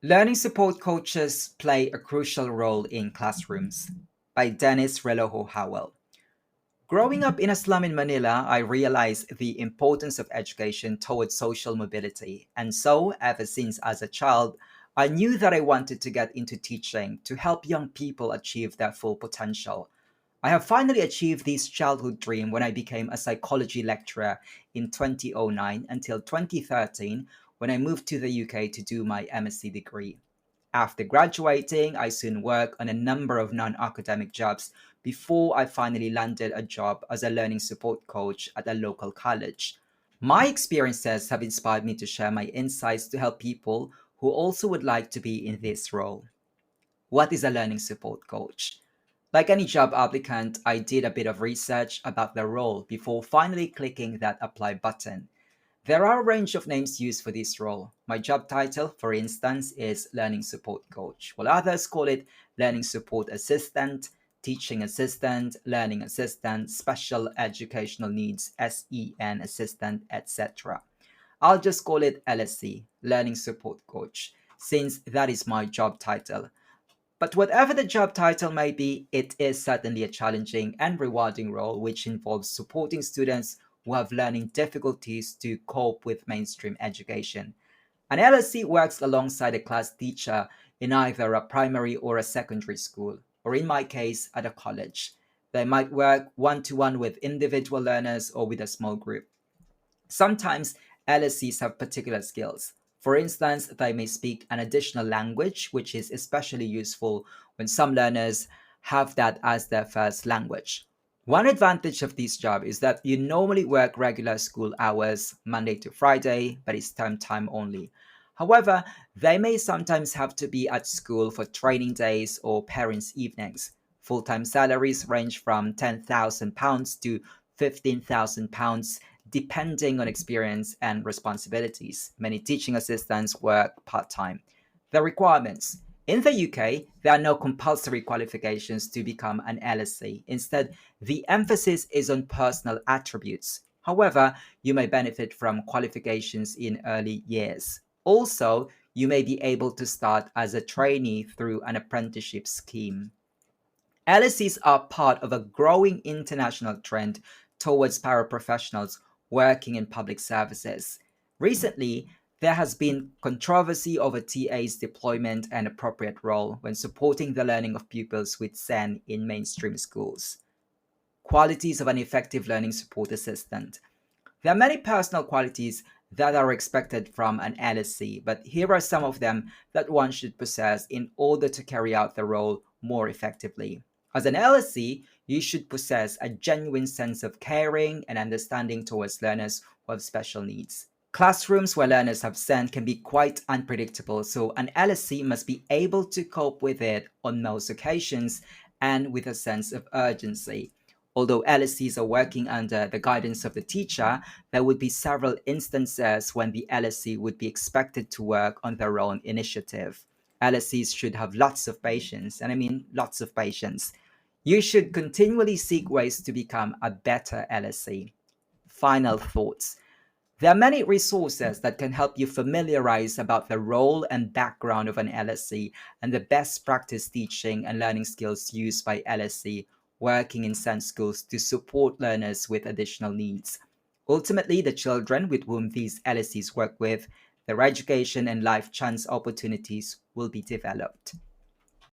Learning support coaches play a crucial role in classrooms by Dennis Relojo-Howell. Growing up in a slum in Manila, I realized the importance of education towards social mobility. And so, ever since as a child, I knew that I wanted to get into teaching to help young people achieve their full potential. I have finally achieved this childhood dream when I became a psychology lecturer in 2009 until 2013 when I moved to the UK to do my MSc degree. After graduating, I soon worked on a number of non academic jobs before I finally landed a job as a learning support coach at a local college. My experiences have inspired me to share my insights to help people who also would like to be in this role. What is a learning support coach? Like any job applicant, I did a bit of research about the role before finally clicking that apply button. There are a range of names used for this role. My job title, for instance, is Learning Support Coach, while others call it Learning Support Assistant, Teaching Assistant, Learning Assistant, Special Educational Needs SEN Assistant, etc. I'll just call it LSC, Learning Support Coach, since that is my job title. But whatever the job title may be, it is certainly a challenging and rewarding role which involves supporting students who have learning difficulties to cope with mainstream education. An LSC works alongside a class teacher in either a primary or a secondary school, or in my case, at a college. They might work one to one with individual learners or with a small group. Sometimes LSCs have particular skills. For instance, they may speak an additional language, which is especially useful when some learners have that as their first language. One advantage of this job is that you normally work regular school hours, Monday to Friday, but it's term time only. However, they may sometimes have to be at school for training days or parents' evenings. Full time salaries range from £10,000 to £15,000 depending on experience and responsibilities. Many teaching assistants work part time. The requirements. In the UK, there are no compulsory qualifications to become an LSC. Instead, the emphasis is on personal attributes. However, you may benefit from qualifications in early years. Also, you may be able to start as a trainee through an apprenticeship scheme. LSCs are part of a growing international trend towards paraprofessionals working in public services. Recently, there has been controversy over TA's deployment and appropriate role when supporting the learning of pupils with SEN in mainstream schools. Qualities of an effective learning support assistant. There are many personal qualities that are expected from an LSC, but here are some of them that one should possess in order to carry out the role more effectively. As an LSC, you should possess a genuine sense of caring and understanding towards learners who have special needs. Classrooms where learners have SEN can be quite unpredictable, so an LSC must be able to cope with it on most occasions and with a sense of urgency. Although LSCs are working under the guidance of the teacher, there would be several instances when the LSC would be expected to work on their own initiative. LSCs should have lots of patience, and I mean lots of patience. You should continually seek ways to become a better LSC. Final thoughts. There are many resources that can help you familiarize about the role and background of an LSC and the best practice teaching and learning skills used by LSC working in SEND schools to support learners with additional needs. Ultimately, the children with whom these LSCs work with, their education and life chance opportunities will be developed.